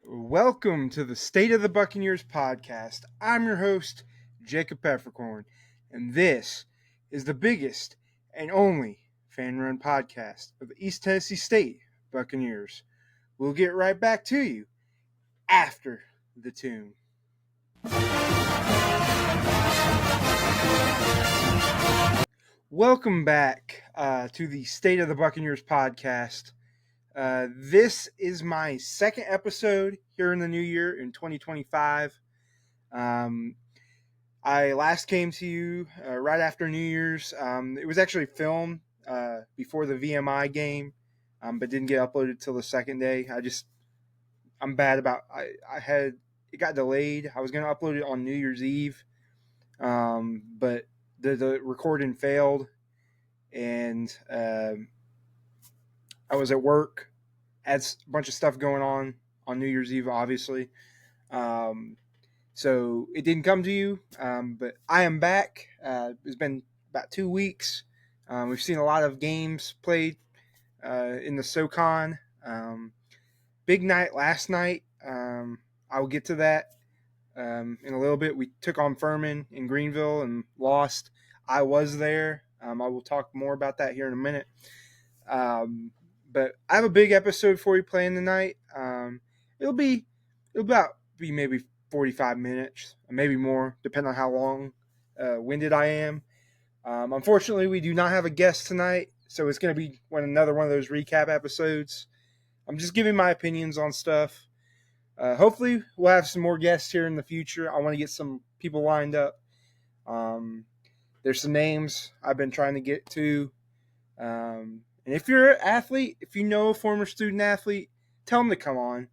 Welcome to the State of the Buccaneers podcast. I'm your host, Jacob Pfefferkorn, and this is the biggest and only fan-run podcast of the East Tennessee State Buccaneers. We'll get right back to you after the tune. Welcome back to the State of the Buccaneers podcast. This is my second episode here in the new year in 2025. I last came to you right after New Year's. It was actually filmed before the VMI game, but didn't get uploaded till the second day. I'm bad about. It got delayed. I was going to upload it on New Year's Eve, but the recording failed, and I was at work, had a bunch of stuff going on New Year's Eve, obviously. So it didn't come to you, but I am back. It's been about 2 weeks. We've seen a lot of games played in the SoCon. Big night last night. I will get to that in a little bit. We took on Furman in Greenville and lost. I was there. I will talk more about that here in a minute. But I have a big episode for you playing tonight. It'll be maybe 45 minutes, maybe more, depending on how long winded I am. Unfortunately, we do not have a guest tonight, so it's going to be another one of those recap episodes. I'm just giving my opinions on stuff. Hopefully, we'll have some more guests here in the future. I want to get some people lined up. There's some names I've been trying to get to. And if you're an athlete, if you know a former student athlete, tell them to come on.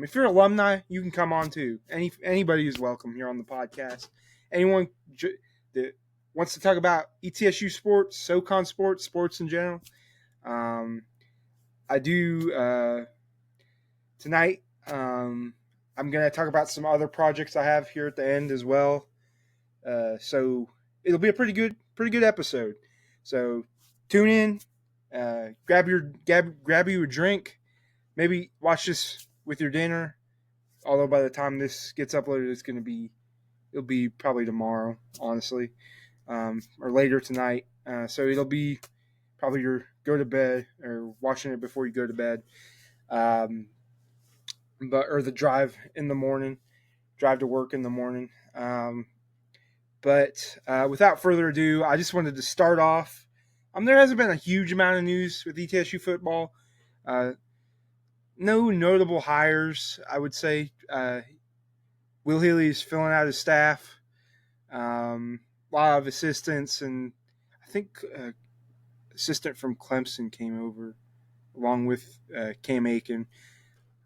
If you're an alumni, you can come on too. Anybody is welcome here on the podcast. Anyone that wants to talk about ETSU sports, SoCon sports in general. I do tonight. I'm going to talk about some other projects I have here at the end as well. So it'll be a pretty good episode. So tune in, grab you a drink, maybe watch this with your dinner. Although by the time this gets uploaded, it'll be probably tomorrow, honestly, or later tonight. So it'll be probably your go to bed or watching it before you go to bed, or the drive to work in the morning. But without further ado, I just wanted to start off. There hasn't been a huge amount of news with ETSU football. No notable hires, I would say. Will Healy is filling out his staff. A lot of assistants, and I think assistant from Clemson came over along with Cam Aiken.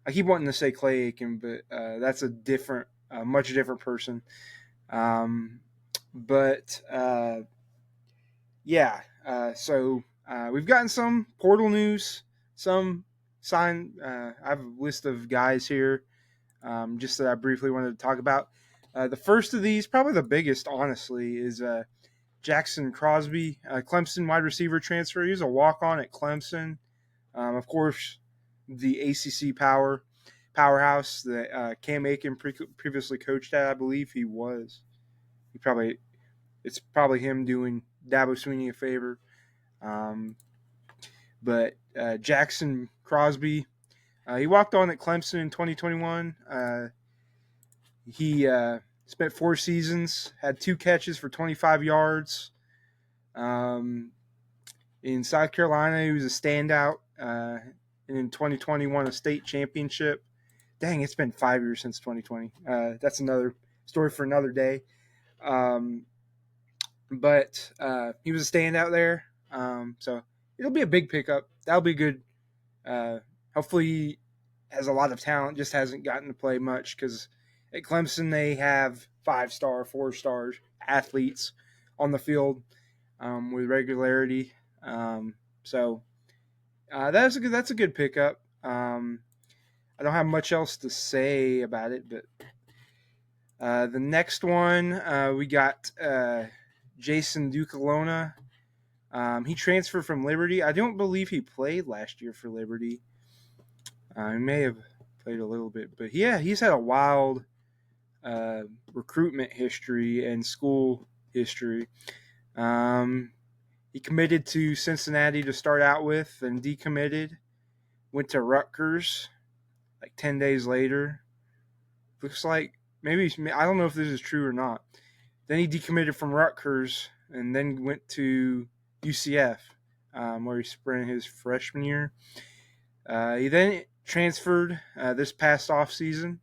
I keep wanting to say Clay Aiken, but that's a much different person. So we've gotten some portal news, some sign. I have a list of guys here just that I briefly wanted to talk about. The first of these, probably the biggest, honestly, is Jackson Crosby, Clemson wide receiver transfer. He was a walk-on at Clemson. Of course, the ACC powerhouse that Cam Aiken previously coached at, I believe he was. It's probably him doing Dabo Swinney a favor. But Jackson Crosby, he walked on at Clemson in 2021. He spent 4 seasons, had 2 catches for 25 yards. In South Carolina, he was a standout. And in 2020, won a state championship. Dang, it's been 5 years since 2020. That's another story for another day. But he was a standout there. So it'll be a big pickup. That'll be good. Hopefully he has a lot of talent, just hasn't gotten to play much because at Clemson they have 5-star, 4-star athletes on the field with regularity. So that's a good pickup. I don't have much else to say about it, but the next one we got Jason Ducalona. He transferred from Liberty. I don't believe he played last year for Liberty. He may have played a little bit. But yeah, he's had a wild recruitment history and school history. He committed to Cincinnati to start out with, then decommitted. Went to Rutgers like 10 days later. Looks like maybe, I don't know if this is true or not. Then he decommitted from Rutgers and then went to UCF, where he spent his freshman year. He then transferred this past offseason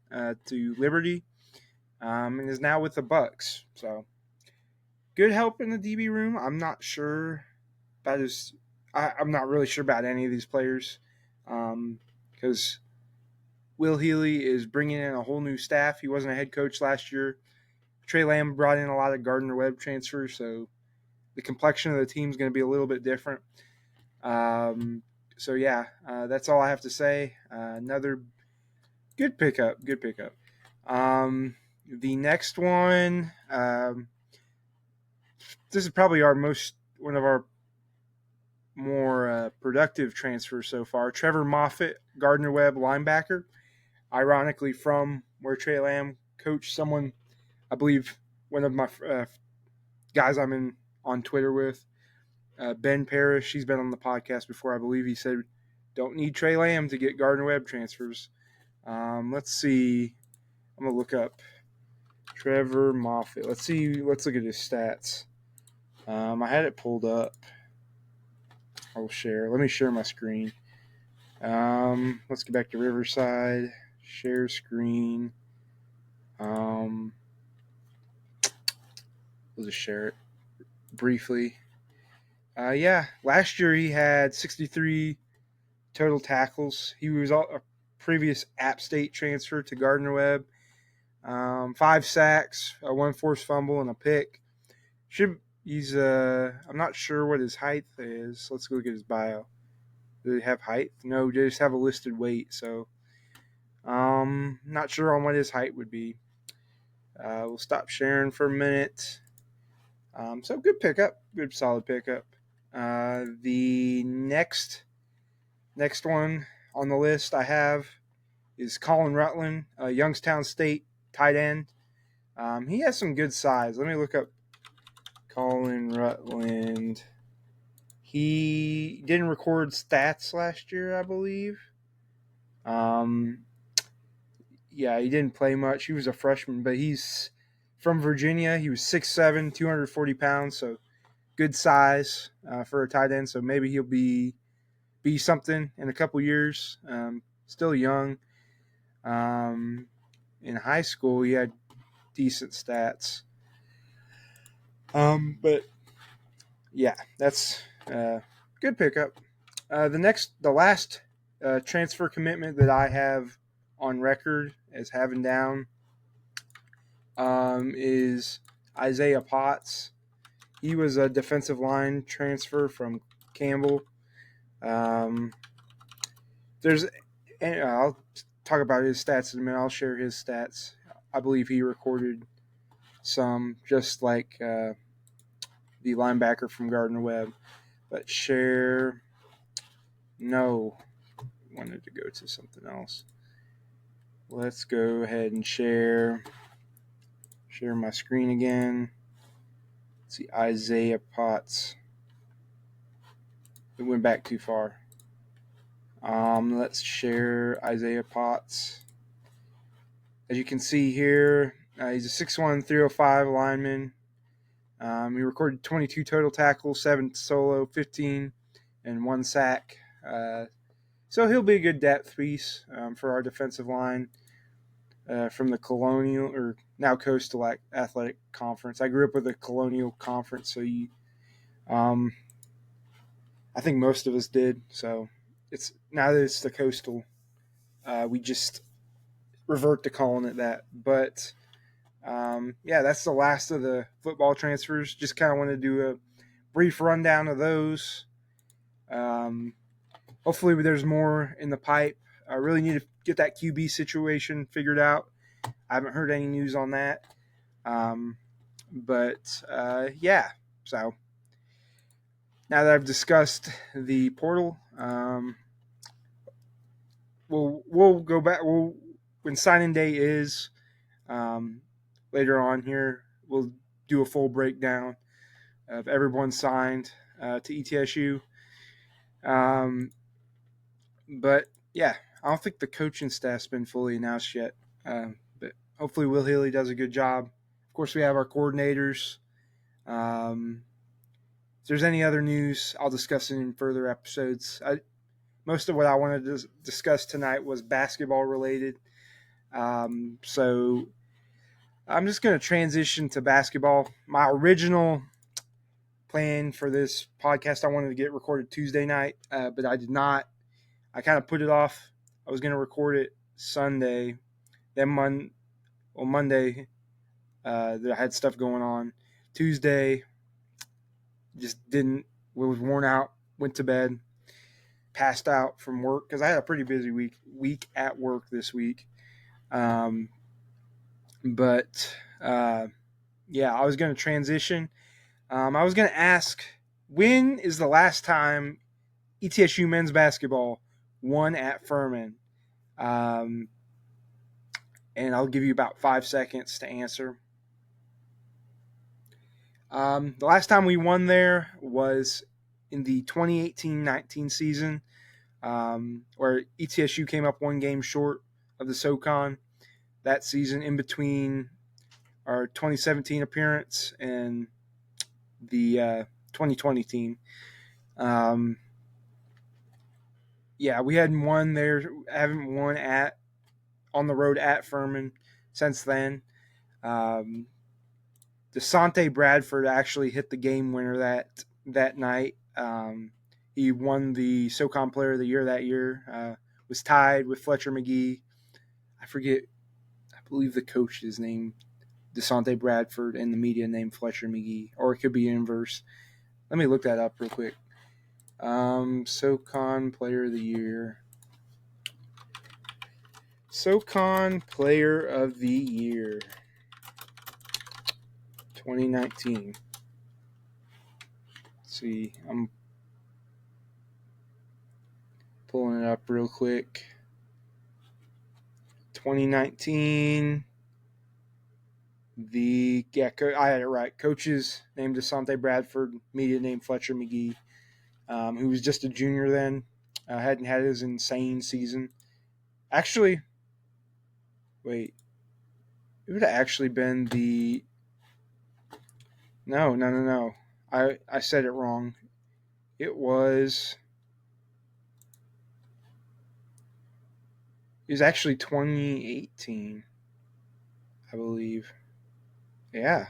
to Liberty, and is now with the Bucks. So good help in the DB room. I'm not sure about his. I'm not really sure about any of these players, because Will Healy is bringing in a whole new staff. He wasn't a head coach last year. Trey Lamb brought in a lot of Gardner-Webb transfers, so the complexion of the team is going to be a little bit different. So yeah, that's all I have to say. Another good pickup. Good pickup. The next one, this is probably one of our more productive transfers so far. Trevor Moffitt, Gardner-Webb linebacker, ironically from where Trey Lamb coached. Someone, I believe, one of my guys I'm on Twitter with, Ben Parrish. He's been on the podcast before. I believe he said, "Don't need Trey Lamb to get Gardner-Webb transfers." Let's see. I'm gonna look up Trevor Moffitt. Let's see. Let's look at his stats. I had it pulled up. I'll share. Let me share my screen. Let's get back to Riverside. Share screen. We'll just share it briefly. Yeah, last year he had 63 total tackles. He was a previous App State transfer to Gardner-Webb. 5 sacks, a 1 forced fumble, and a pick. He's I'm not sure what his height is. Let's go look at his bio. Do they have height? No, they just have a listed weight. So, not sure on what his height would be. We'll stop sharing for a minute. So good pickup, good solid pickup. The next one on the list I have is Colin Rutland, Youngstown State tight end. He has some good size. Let me look up Colin Rutland. He didn't record stats last year, I believe. Yeah, he didn't play much. He was a freshman, but he's from Virginia. He was 6'7", 240 pounds, so good size for a tight end. So maybe he'll be something in a couple years. Still young. In high school, he had decent stats. But yeah, that's good pickup. The last transfer commitment that I have on record as having down is Isaiah Potts. He was a defensive line transfer from Campbell. I'll talk about his stats in a minute. I'll share his stats. I believe he recorded some, just like the linebacker from Gardner-Webb. But share. No. Wanted to go to something else. Let's go ahead and share my screen again. Let's see, Isaiah Potts. It went back too far. Let's share Isaiah Potts. As you can see here, he's a 6'1", 305 lineman. He recorded 22 total tackles, 7 solo, 15, and 1 sack. So he'll be a good depth piece for our defensive line from the Colonial, or now Coastal Athletic Conference. I grew up with the Colonial Conference, so I think most of us did. So now that it's the Coastal, we just revert to calling it that. But yeah, that's the last of the football transfers. Just kind of want to do a brief rundown of those. Hopefully there's more in the pipe. I really need to get that QB situation figured out. I haven't heard any news on that. But yeah, so now that I've discussed the portal, we'll go back. When signing day is um, later on here, we'll do a full breakdown of everyone signed to ETSU. Um, but yeah, I don't think the coaching staff's been fully announced yet. But hopefully, Will Healy does a good job. Of course, we have our coordinators. If there's any other news, I'll discuss it in further episodes. Most of what I wanted to discuss tonight was basketball related. So I'm just going to transition to basketball. My original plan for this podcast, I wanted to get recorded Tuesday night, but I did not. I kind of put it off. I was going to record it Sunday. Then Monday, I had stuff going on. Tuesday, just didn't. Was worn out. Went to bed. Passed out from work because I had a pretty busy week at work this week. But yeah, I was going to transition. I was going to ask, when is the last time ETSU men's basketball won at Furman? And I'll give you about 5 seconds to answer. The last time we won there was in the 2018-19 season, where ETSU came up one game short of the SoCon that season, in between our 2017 appearance and the 2020 team. Yeah, we hadn't won there. Haven't won on the road at Furman since then. DeSante Bradford actually hit the game winner that night. He won the SoCon Player of the Year that year. Was tied with Fletcher McGee. I believe the coach is named DeSante Bradford and the media named Fletcher McGee, or it could be inverse. Let me look that up real quick. SoCon Player of the Year. SoCon Player of the Year 2019. Let's see, I'm pulling it up real quick. 2019. I had it right. Coaches named DeSante Bradford, media named Fletcher McGee, who was just a junior then. Hadn't had his insane season. Actually, wait. It would have actually been the... No. I said it wrong. It was actually 2018, I believe. Yeah.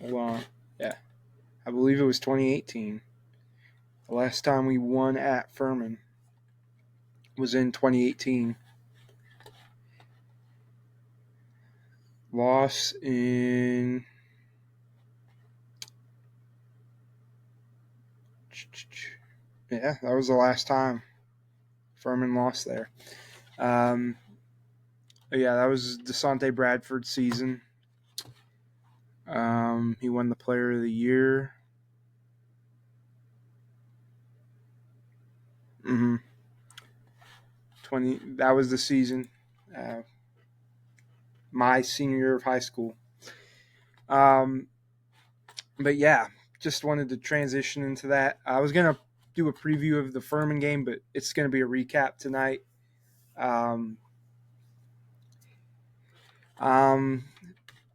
Hold on. Yeah. I believe it was 2018. The last time we won at Furman was in 2018. Loss in... Yeah, that was the last time Furman lost there. Yeah, that was DeSante Bradford's season. He won the Player of the Year. Mm-hmm. That was the season. My senior year of high school. But yeah, just wanted to transition into that. I was going to do a preview of the Furman game, but it's going to be a recap tonight.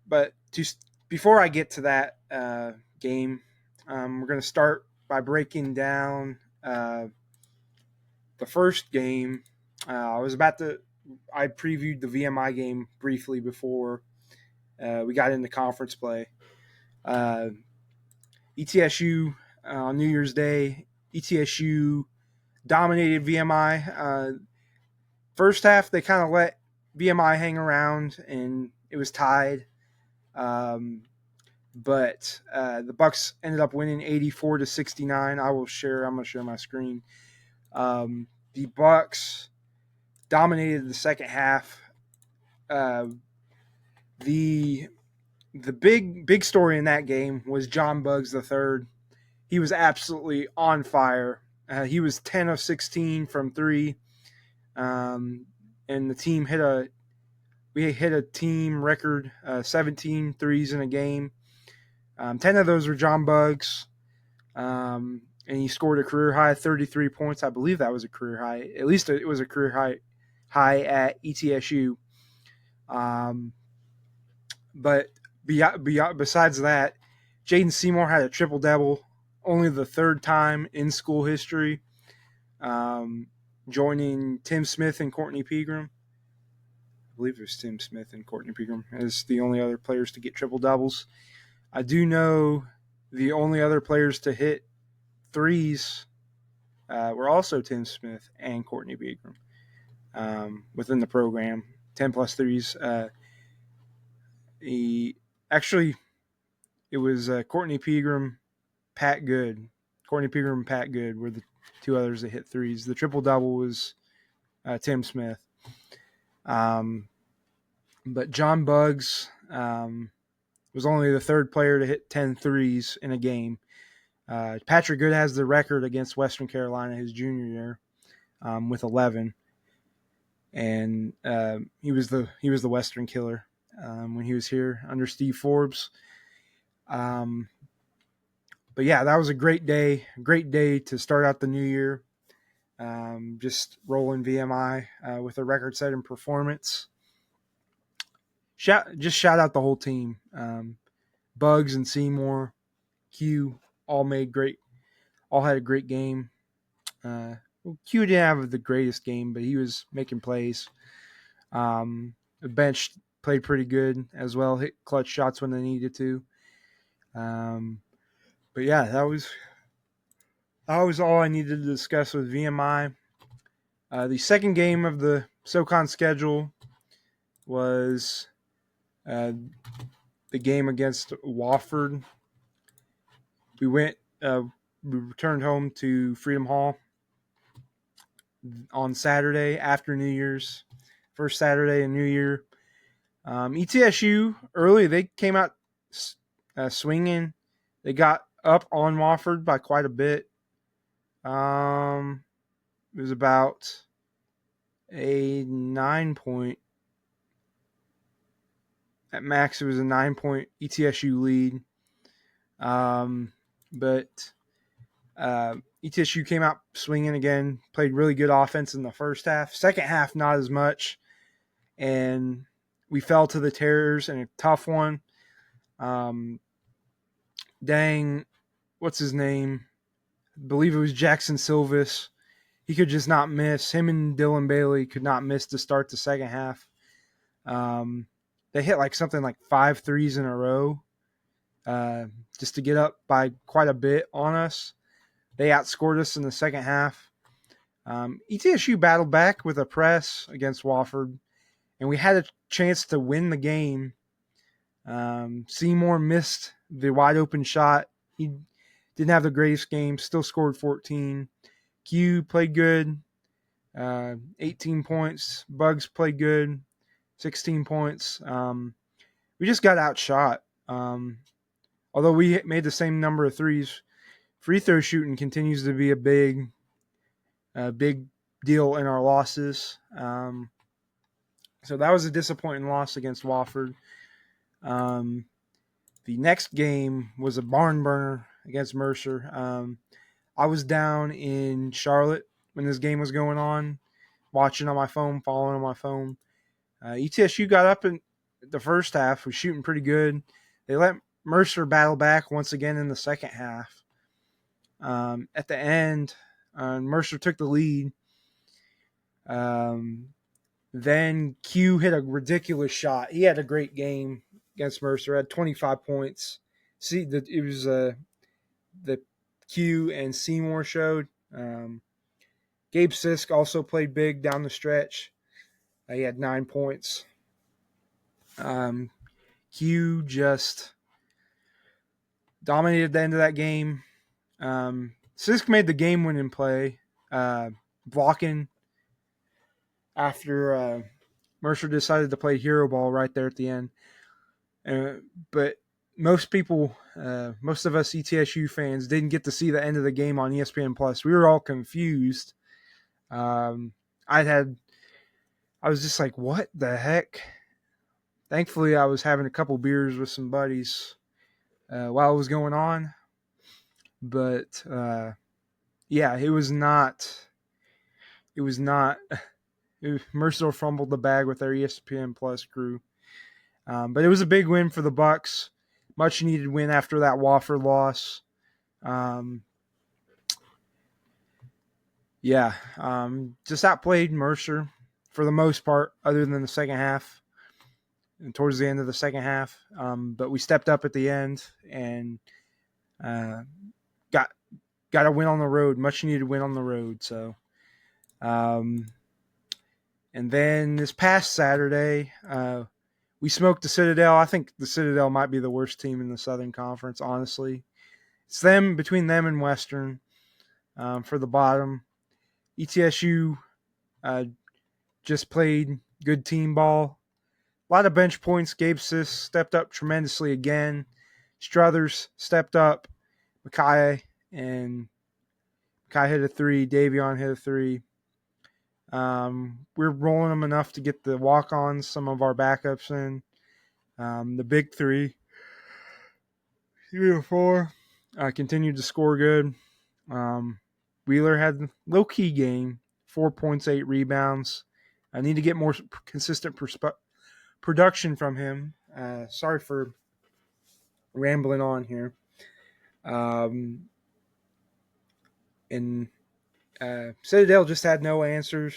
But just before I get to that game, we're going to start by breaking down the first game. I previewed the VMI game briefly before we got into conference play. ETSU on New Year's Day, ETSU dominated VMI. First half, they kind of let VMI hang around, and it was tied. But the Bucks ended up winning 84-69. I'm going to share my screen. The Bucks dominated the second half. The big story in that game was John Buggs III. He was absolutely on fire. He was 10 of 16 from three, and the team we hit a team record 17 threes in a game. 10 of those were John Buggs, and he scored a career high 33 points. I believe that was a career high. At least it was a career high at ETSU. But besides that, Jaden Seymour had a triple-double, only the third time in school history, joining Tim Smith and Courtney Pegram. I believe it was Tim Smith and Courtney Pegram as the only other players to get triple-doubles. I do know the only other players to hit threes were also Tim Smith and Courtney Pegram within the program. 10-plus threes. It was Courtney Pegram, Pat Good. Courtney Pegram and Pat Good were the two others that hit threes. The triple-double was Tim Smith. But John Buggs was only the third player to hit 10 threes in a game. Patrick Good has the record against Western Carolina his junior year with 11. And he was the Western killer when he was here under Steve Forbes. But yeah, that was a great day to start out the new year. Just rolling VMI with a record-setting performance. Shout out the whole team. Bugs and Seymour, Q, all had a great game. Q didn't have the greatest game, but he was making plays. The bench played pretty good as well, hit clutch shots when they needed to. But yeah, that was all I needed to discuss with VMI. The second game of the SoCon schedule was the game against Wofford. We returned home to Freedom Hall on Saturday after New Year's, first Saturday in New Year. ETSU early, they came out swinging. They got up on Wofford by quite a bit. It was about a 9-point. At max, it was a 9-point ETSU lead. But ETSU came out swinging again, played really good offense in the first half. Second half, not as much. And we fell to the Terriers in a tough one. What's his name? I believe it was Jackson Silvis. He could just not miss. Him and Dylan Bailey could not miss to start the second half. They hit something like 5 threes in a row just to get up by quite a bit on us. They outscored us in the second half. ETSU battled back with a press against Wofford, and we had a chance to win the game. Seymour missed the wide open shot. He didn't have the greatest game, still scored 14. Q played good, 18 points. Bugs played good, 16 points. We just got outshot. Although we made the same number of threes, free throw shooting continues to be a big deal in our losses. So that was a disappointing loss against Wofford. The next game was a barn burner against Mercer. I was down in Charlotte when this game was going on, watching on my phone, following on my phone. ETSU got up in the first half, was shooting pretty good. They let Mercer battle back once again in the second half. At the end, Mercer took the lead. Then Q hit a ridiculous shot. He had a great game against Mercer. Had 25 points. It was the Q and Seymour showed. Gabe Sisk also played big down the stretch. He had 9 points. Q just dominated the end of that game. Sisk made the game-winning play, blocking after Mercer decided to play hero ball right there at the end. But most people, most of us ETSU fans didn't get to see the end of the game on ESPN Plus. We were all confused. Um, I was just like, what the heck? Thankfully, I was having a couple beers with some buddies while it was going on. But yeah, it was not. It was not. Mercer fumbled the bag with their ESPN Plus crew. But it was a big win for the Bucs. Much needed win after that Wofford loss. Just outplayed Mercer for the most part, other than the second half and towards the end of the second half. But we stepped up at the end and got a win on the road, much needed win on the road. So, and then this past Saturday, we smoked the Citadel. I think the Citadel might be the worst team in the Southern Conference, honestly. It's between them and Western for the bottom. ETSU just played good team ball. A lot of bench points. Gabe Sis stepped up tremendously again. Struthers stepped up. Mackay hit a three. Davion hit a three. We're rolling them enough to get the walk-ons, some of our backups in. The big three or four, continued to score good. Wheeler had low-key game, 4 points, 8 rebounds. I need to get more consistent production from him. Sorry for rambling on here. And Citadel just had no answers.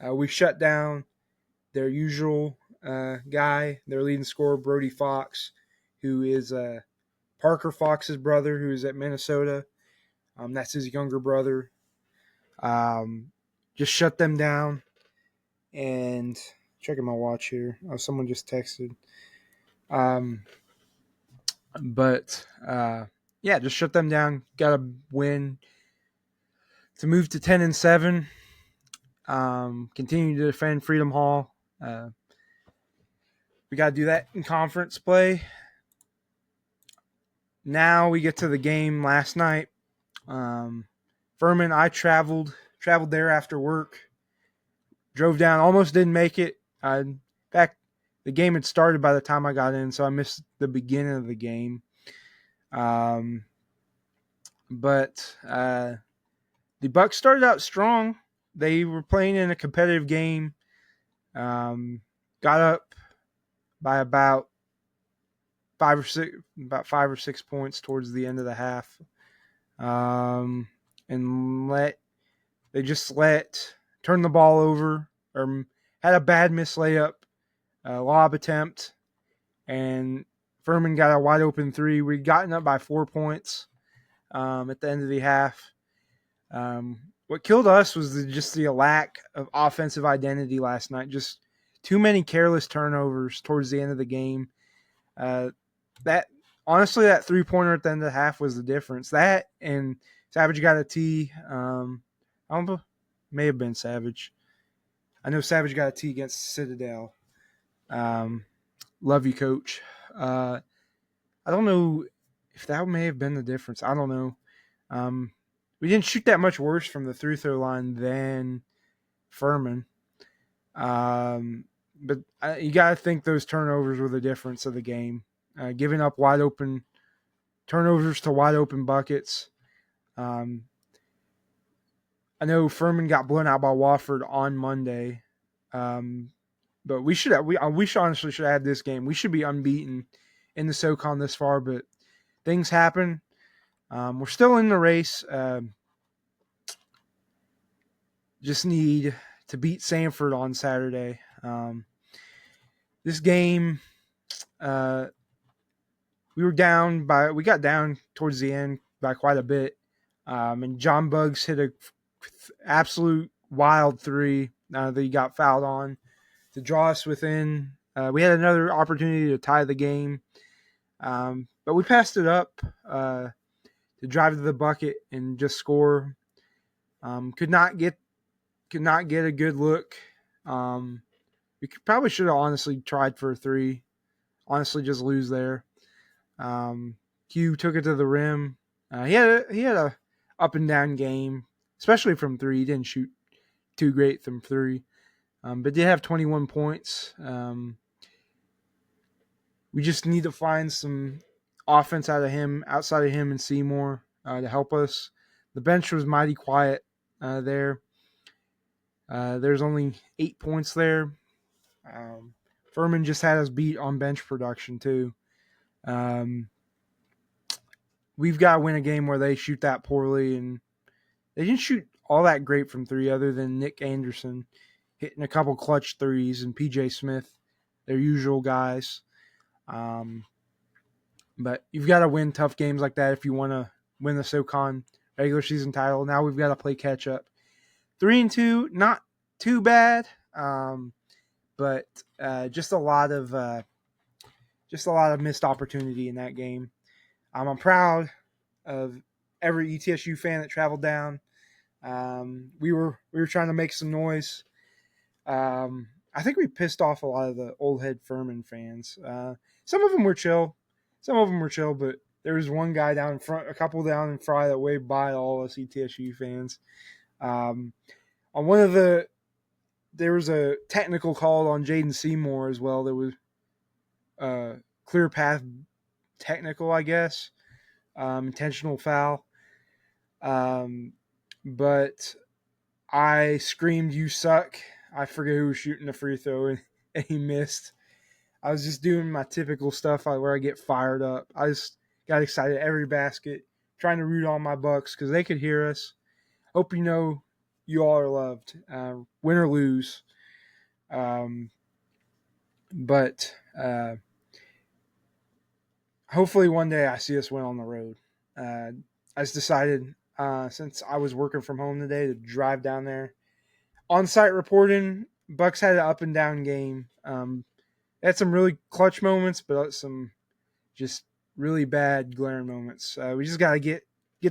We shut down their usual guy, their leading scorer, Brody Fox, who is Parker Fox's brother, who is at Minnesota. That's his younger brother. Just shut them down. And checking my watch here. Oh, someone just texted. Just shut them down. Got a win to move to 10-7. Continue to defend Freedom Hall. We got to do that in conference play. Now we get to the game last night. Furman, I traveled there after work. Drove down, almost didn't make it. In fact, the game had started by the time I got in, so I missed the beginning of the game. But the Bucs started out strong. They were playing in a competitive game. Got up by about 5 or 6 points towards the end of the half. And turned the ball over, or had a bad miss layup, lob attempt, and Furman got a wide open three. We'd gotten up by 4 points at the end of the half. What killed us was just the lack of offensive identity last night. Just too many careless turnovers towards the end of the game. That 3-pointer at the end of the half was the difference. That and Savage got a tee. I don't know, may have been Savage. I know Savage got a tee against Citadel. Love you, Coach. I don't know if that may have been the difference. I don't know. We didn't shoot that much worse from the free-throw line than Furman. But you got to think those turnovers were the difference of the game. Giving up wide open turnovers to wide open buckets. I know Furman got blown out by Wofford on Monday. But we honestly should have had this game. We should be unbeaten in the SoCon this far, but things happen. We're still in the race. Just need to beat Samford on Saturday. This game, we got down towards the end by quite a bit. And John Buggs hit a absolute wild three that he got fouled on to draw us within. We had another opportunity to tie the game, but we passed it up to drive to the bucket and just score. Could not get a good look. We probably should have honestly tried for a three. Honestly, just lose there. Hugh took it to the rim. He had a up and down game, especially from three. He didn't shoot too great from three, but did have 21 points. We just need to find some offense outside of him and Seymour to help us. The bench was mighty quiet there. There's only 8 points there. Furman just had us beat on bench production too. We've got to win a game where they shoot that poorly, and they didn't shoot all that great from three other than Nick Anderson hitting a couple clutch threes and PJ Smith, their usual guys. But you've got to win tough games like that if you want to win the SoCon regular season title. Now we've got to play catch up. 3-2, not too bad, but just a lot of missed opportunity in that game. I'm proud of every ETSU fan that traveled down. We were trying to make some noise. I think we pissed off a lot of the old head Furman fans. Some of them were chill, but there was one guy down in front, a couple down in front that waved by all us ETSU fans. On one of there was a technical call on Jaden Seymour as well. There was clear path technical, I guess, intentional foul. But I screamed, "You suck!" I forget who was shooting the free throw, and he missed. I was just doing my typical stuff where I get fired up. I just got excited every basket, trying to root on my Bucks because they could hear us. Hope you know you all are loved, win or lose. But hopefully one day I see us win on the road. I just decided since I was working from home today to drive down there. On-site reporting, Bucks had an up and down game. Had some really clutch moments, but some just really bad glaring moments. We just got to get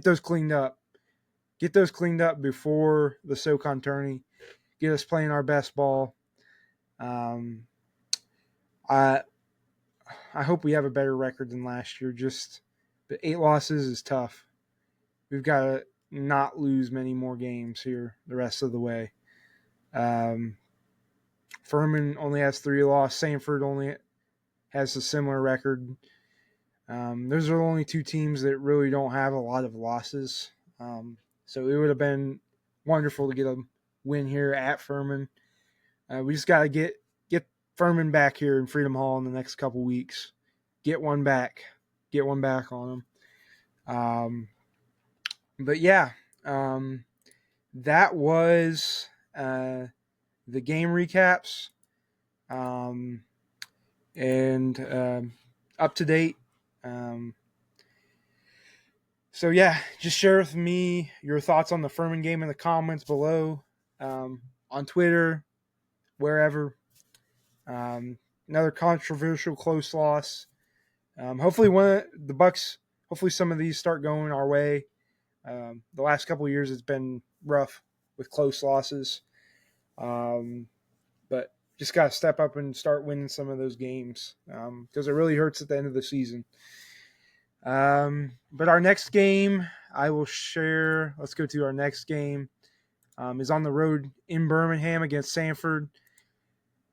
those cleaned up. Get those cleaned up before the SoCon tourney. Get us playing our best ball. I hope we have a better record than last year. But 8 losses is tough. We've got to not lose many more games here the rest of the way. Furman only has 3 losses. Samford only has a similar record. Those are the only 2 teams that really don't have a lot of losses. So it would have been wonderful to get a win here at Furman. We just got to get Furman back here in Freedom Hall in the next couple weeks. Get one back on them. But yeah, that was the game recaps and up to date. So yeah, just share with me your thoughts on the Furman game in the comments below, on Twitter, wherever. Another controversial close loss. Hopefully the Bucks. Hopefully some of these start going our way. The last couple of years it's been rough with close losses, but just got to step up and start winning some of those games because it really hurts at the end of the season. But our next game, I will share. Let's go to our next game. Is on the road in Birmingham against Samford.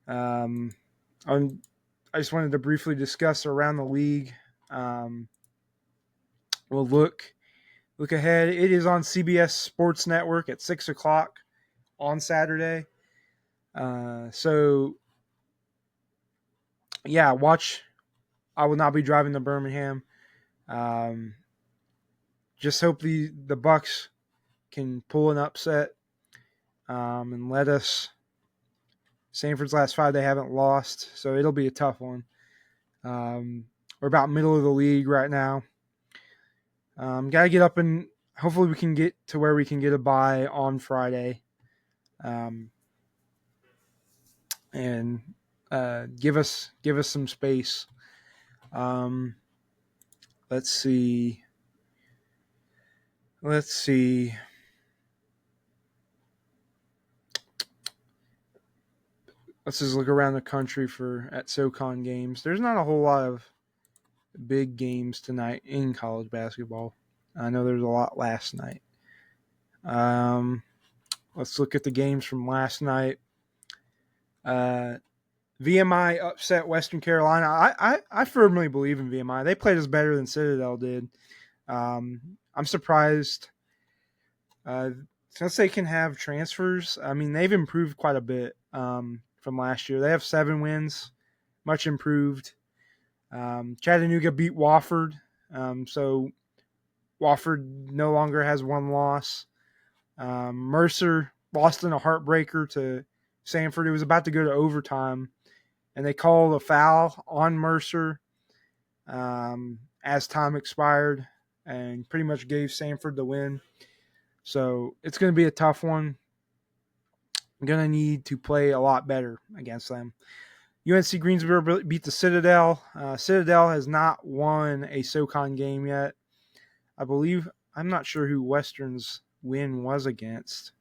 I just wanted to briefly discuss around the league. We'll look ahead. It is on CBS Sports Network at 6:00 on Saturday. So yeah, watch. I will not be driving to Birmingham. Just hope the Bucks can pull an upset and let us. Samford's last 5 they haven't lost, so it'll be a tough one. We're about middle of the league right now. Got to get up and hopefully we can get to where we can get a bye on Friday, and give us some space. Let's see. Let's just look around the country at SoCon games. There's not a whole lot of big games tonight in college basketball. I know there's a lot last night. Let's look at the games from last night. VMI upset Western Carolina. I firmly believe in VMI. They played us better than Citadel did. I'm surprised. Since they can have transfers, I mean, they've improved quite a bit from last year. They have 7 wins, much improved. Chattanooga beat Wofford, so Wofford no longer has 1 loss. Mercer lost in a heartbreaker to Samford. It was about to go to overtime, and they called a foul on Mercer as time expired and pretty much gave Samford the win. So it's going to be a tough one. I'm going to need to play a lot better against them. UNC Greensboro beat the Citadel. Citadel has not won a SoCon game yet. I believe, I'm not sure who Western's win was against.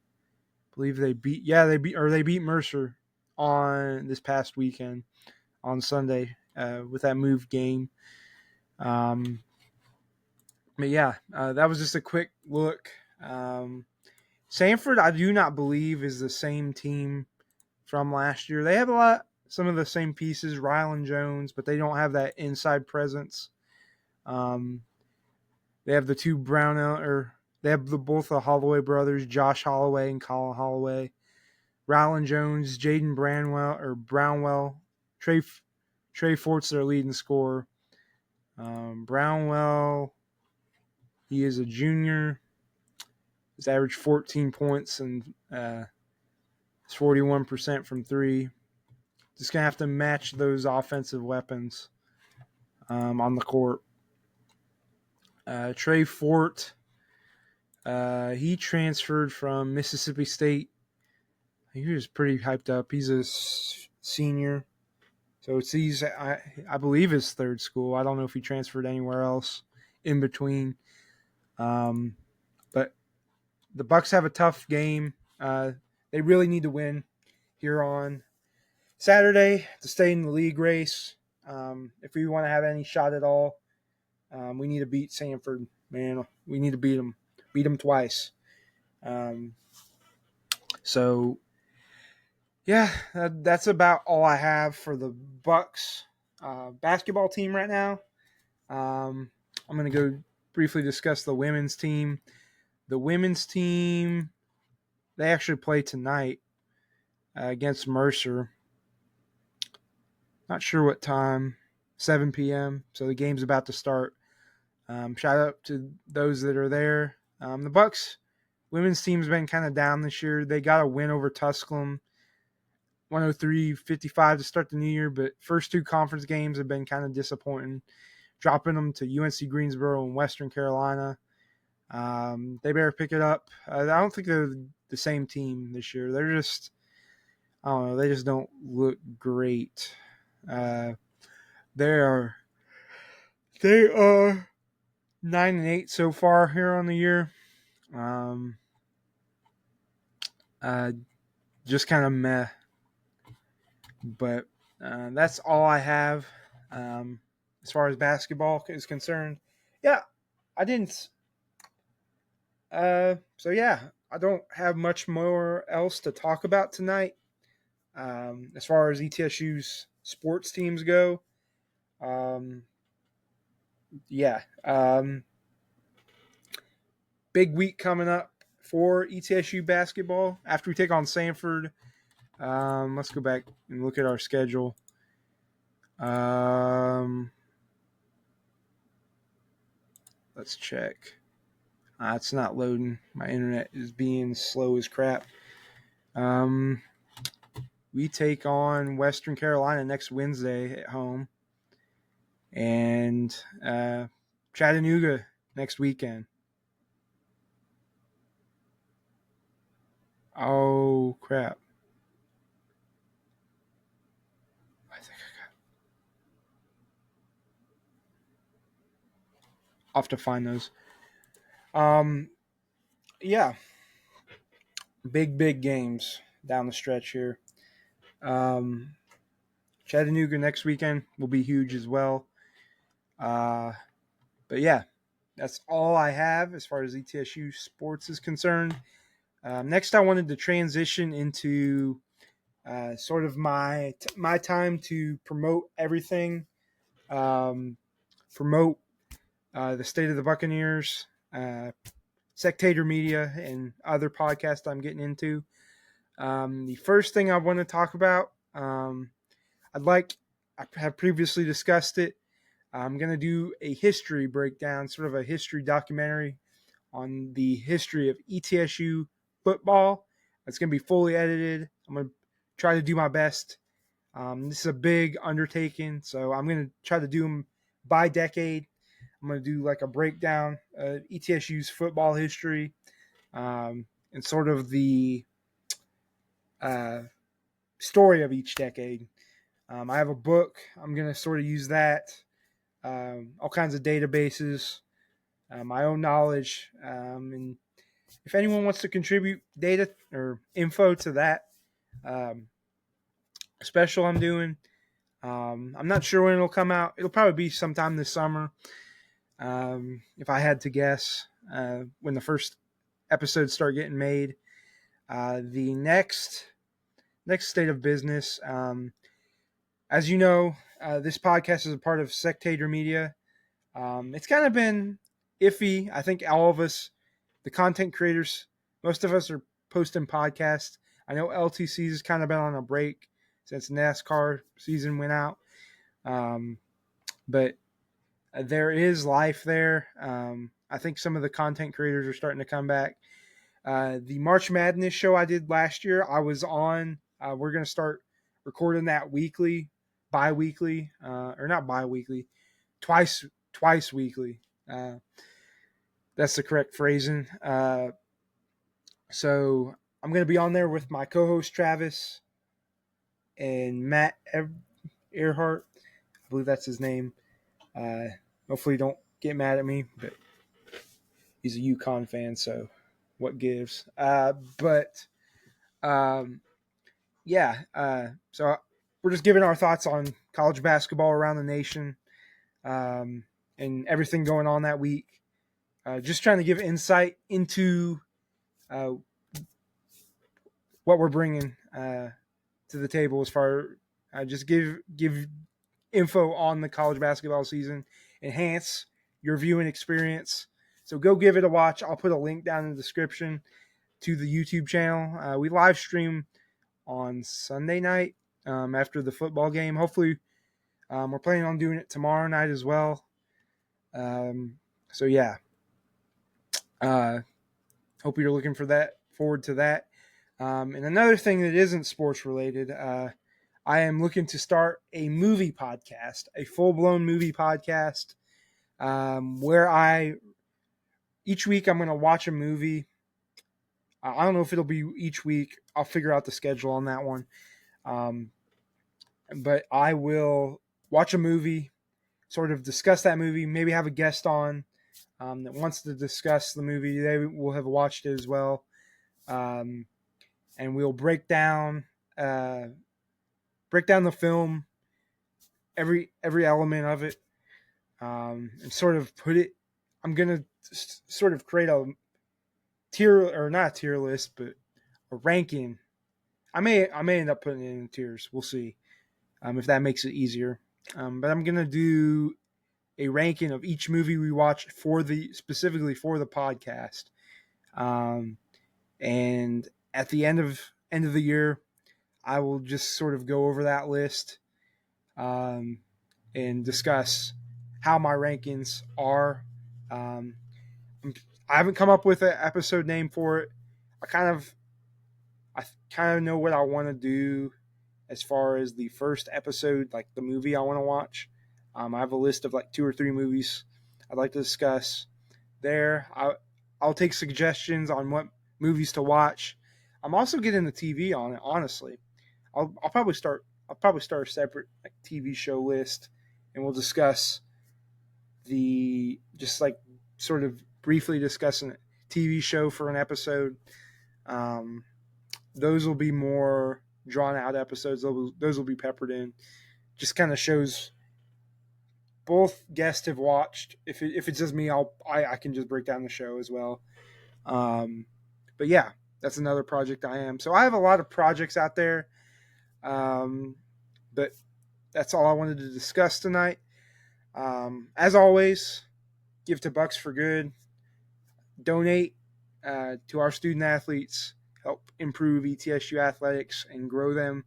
I believe they beat Mercer on this past weekend on Sunday with that move game. But yeah, that was just a quick look. Samford, I do not believe, is the same team from last year. They have some of the same pieces, Rylan Jones, but they don't have that inside presence. They have the two both the Holloway brothers, Josh Holloway and Colin Holloway. Rylan Jones, Jaden Brownwell, Trey Fort's their leading scorer. Brownwell, he is a junior. He's averaged 14 points and it's 41% from 3. Just going to have to match those offensive weapons on the court. Trey Fort, he transferred from Mississippi State. He was pretty hyped up. He's a senior. So I believe his third school. I don't know if he transferred anywhere else in between. But the Bucks have a tough game. They really need to win here on Saturday to stay in the league race. If we want to have any shot at all, we need to beat Samford, man. We need to beat them twice. So, yeah, that's about all I have for the Bucks basketball team right now. I'm going to go briefly discuss the women's team. The women's team, they actually play tonight against Mercer. Not sure what time, 7 p.m. So the game's about to start. Shout out to those that are there. The Bucks women's team's been kind of down this year. They got a win over Tusculum, 103-55 to start the new year, but first 2 conference games have been kind of disappointing, dropping them to UNC Greensboro and Western Carolina. They better pick it up. I don't think they're the same team this year. They're just, I don't know, they just don't look great. They are 9-8 so far here on the year. Just kind of meh. But that's all I have as far as basketball is concerned. Yeah, I didn't. So yeah, I don't have much more else to talk about tonight. As far as ETSU's sports teams go, yeah. Big week coming up for ETSU basketball after we take on Samford. Let's go back and look at our schedule. Let's check. It's not loading. My internet is being slow as crap. We take on Western Carolina next Wednesday at home. And Chattanooga next weekend. Oh, crap. I think I'll have to find those. Yeah. Big games down the stretch here. Chattanooga next weekend will be huge as well. But yeah, that's all I have as far as ETSU sports is concerned. Next, I wanted to transition into sort of my time to promote everything, promote the state of the Buccaneers, Sectator Media, and other podcasts I'm getting into. The first thing I want to talk about, I have previously discussed it. I'm going to do a history breakdown, sort of a history documentary on the history of ETSU football. It's going to be fully edited. I'm going to try to do my best. This is a big undertaking, so I'm going to try to do them by decade. I'm going to do like a breakdown of ETSU's football history, and sort of the uh, story of each decade. I have a book. I'm going to sort of use that, all kinds of databases, my own knowledge, and if anyone wants to contribute data or info to that um, special I'm doing, I'm not sure when it'll come out. It'll probably be sometime this summer, if I had to guess, when the first episodes start getting made. The next state of business, as you know, this podcast is a part of Sectator Media. It's kind of been iffy. I think all of us, the content creators, most of us are posting podcasts. I know LTC has kind of been on a break since NASCAR season went out. But there is life there. I think some of the content creators are starting to come back. The March Madness show I did last year, I was on. We're going to start recording that weekly, bi-weekly, or not bi-weekly, twice weekly. That's the correct phrasing. So I'm going to be on there with my co-host Travis and Matt Earhart. I believe that's his name. Hopefully don't get mad at me, but he's a UConn fan, so what gives? So we're just giving our thoughts on college basketball around the nation, and everything going on that week. Just trying to give insight into what we're bringing to the table as far just give info on the college basketball season, enhance your viewing experience. So go give it a watch. I'll put a link down in the description to the YouTube channel. We live stream on Sunday night after the football game. Hopefully, we're planning on doing it tomorrow night as well. So yeah, hope you're looking forward to that. And another thing that isn't sports related, I am looking to start a movie podcast, a full-blown movie podcast, where each week I'm going to watch a movie. I don't know if it'll be each week. I'll figure out the schedule on that one. But I will watch a movie, sort of discuss that movie, maybe have a guest on that wants to discuss the movie. They will have watched it as well. And we'll break down the film, every element of it, and sort of put it. I'm gonna sort of create a not a tier list, but a ranking. I may end up putting it in tiers. We'll see if that makes it easier. But I'm gonna do a ranking of each movie we watch specifically for the podcast. And at the end of the year, I will just sort of go over that list and discuss how my rankings are. I haven't come up with an episode name for it. I kind of know what I want to do as far as the first episode, like the movie I want to watch. I have a list of like 2 or 3 movies I'd like to discuss there. I'll take suggestions on what movies to watch. I'm also getting the TV on it, honestly. I'll probably start a separate like TV show list, and we'll discuss just like sort of briefly discussing a TV show for an episode. Those will be more drawn out episodes. Those will be peppered in. Just kind of shows both guests have watched. If it's just me, I can just break down the show as well. Um, but yeah, that's another project I am. So I have a lot of projects out there. But that's all I wanted to discuss tonight. As always, give to Bucks for Good. Donate to our student athletes. Help improve ETSU athletics and grow them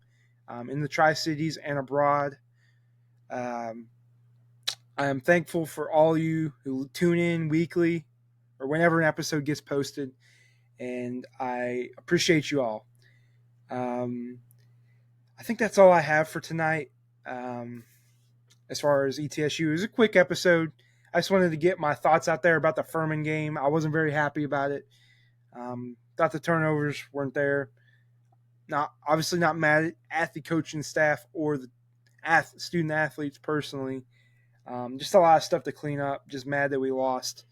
in the Tri-Cities and abroad. I am thankful for all you who tune in weekly or whenever an episode gets posted, and I appreciate you all. I think that's all I have for tonight. As far as ETSU, it was a quick episode. I just wanted to get my thoughts out there about the Furman game. I wasn't very happy about it. Thought the turnovers weren't there. Obviously not mad at the coaching staff or the student athletes personally. Just a lot of stuff to clean up. Just mad that we lost.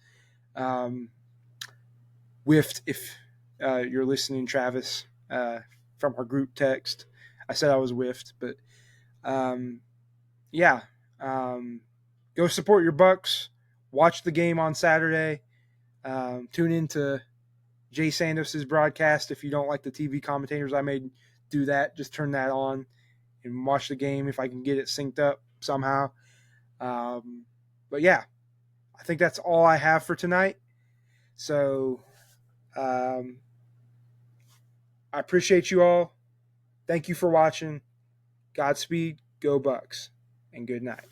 Whiffed, if you're listening, Travis, from our group text. I said I was whiffed, but yeah. Go support your Bucks. Watch the game on Saturday. Tune into Jay Sandos' broadcast. If you don't like the TV commentators, I may do that. Just turn that on and watch the game if I can get it synced up somehow. But yeah, I think that's all I have for tonight. So I appreciate you all. Thank you for watching. Godspeed, go Bucks, and good night.